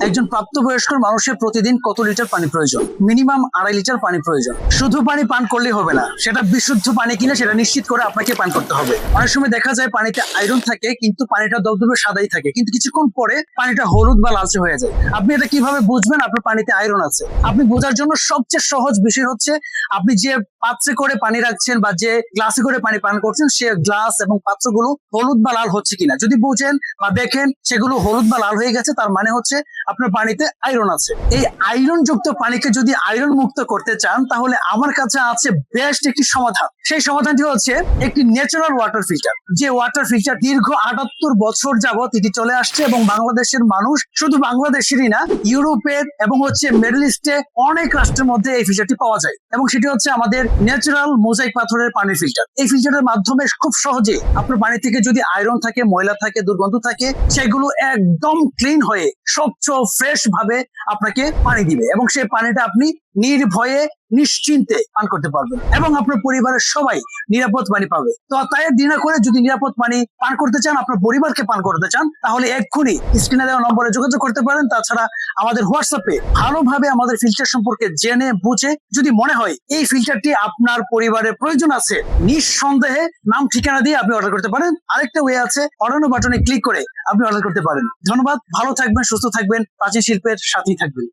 একজন প্রাপ্তবয়স্ক মানুষের প্রতিদিন কত লিটার পানি প্রয়োজন? মিনিমাম 2.5 লিটার পানি প্রয়োজন। শুধু পানি পান করলেই হবে না, সেটা বিশুদ্ধ পানি কিনা সেটা নিশ্চিত করে আপনাকে পান করতে হবে। অনেক সময় দেখা যায় পানিতে আয়রন থাকে কিন্তু পানিটা দবদবে সাদাই থাকে, কিন্তু কিছুক্ষণ পরে পানিটা হলুদ বা লালচে হয়ে যায়। আপনি এটা কিভাবে বুঝবেন আপনার পানিতে আয়রন আছে? আপনি বোঝার জন্য সবচেয়ে সহজ বিষয় হচ্ছে আপনি যে পাত্রে করে পানি রাখছেন বা যে গ্লাসে করে পানি পান করছেন সে গ্লাস এবং পাত্রগুলো হলুদ বা লাল হচ্ছে কিনা। যদি বুঝেন বা দেখেন সেগুলো হলুদ বা লাল হয়ে গেছে, তার মানে হচ্ছে আপনার পানিতে আয়রন আছে। এই আয়রন যুক্ত পানিকে যদি আয়রন মুক্ত করতে চান তাহলে আমার কাছে আছে বেস্ট একটি সমাধান। সেই সমাধানটি হচ্ছে একটি ন্যাচারাল ওয়াটার ফিল্টার। যে ওয়াটার ফিল্টার দীর্ঘ 78 বছর যাবত এটি চলে আসছে এবং বাংলাদেশের মানুষ, শুধু বাংলাদেশেরই না, ইউরোপের এবং মিডল ইস্টে অনেক রাষ্ট্রের মধ্যে এই ফিল্টারটি পাওয়া যায় এবং সেটি হচ্ছে আমাদের ন্যাচারাল মোজাইক পাথরের পানির ফিল্টার। এই ফিল্টারের মাধ্যমে খুব সহজে আপনার পানি থেকে যদি আয়রন থাকে, ময়লা থাকে, দুর্গন্ধ থাকে, সেগুলো একদম ক্লিন হয়ে স্বচ্ছ ফ্রেশ ভাবে আপনাকে পানি দিবে এবং সেই পানিটা আপনি নির্ভয়ে নিশ্চিন্তে পান করতে পারবেন এবং আপনার পরিবারের সবাই নিরাপদ পানি পাবে। তো তাই দিনা করে যদি নিরাপদ পানি পান করতে চান, আপনার পরিবারকে পান করতে চান, তাহলে এক্ষুনি স্ক্রিনে দেওয়া নম্বরে যোগাযোগ করতে পারেন। তাছাড়া আমাদের হোয়াটসঅ্যাপে ভালোভাবে আমাদের ফিল্টার সম্পর্কে জেনে বুঝে যদি মনে হয় এই ফিল্টারটি আপনার পরিবারের প্রয়োজন আছে, নিঃসন্দেহে নাম ঠিকানা দিয়ে আপনি অর্ডার করতে পারেন। আরেকটা ওয়ে আছে, অর্ডার বাটনে ক্লিক করে আপনি অর্ডার করতে পারেন। ধন্যবাদ, ভালো থাকবেন, সুস্থ থাকবেন, প্রাচীন শিল্পের সাথেই থাকবেন।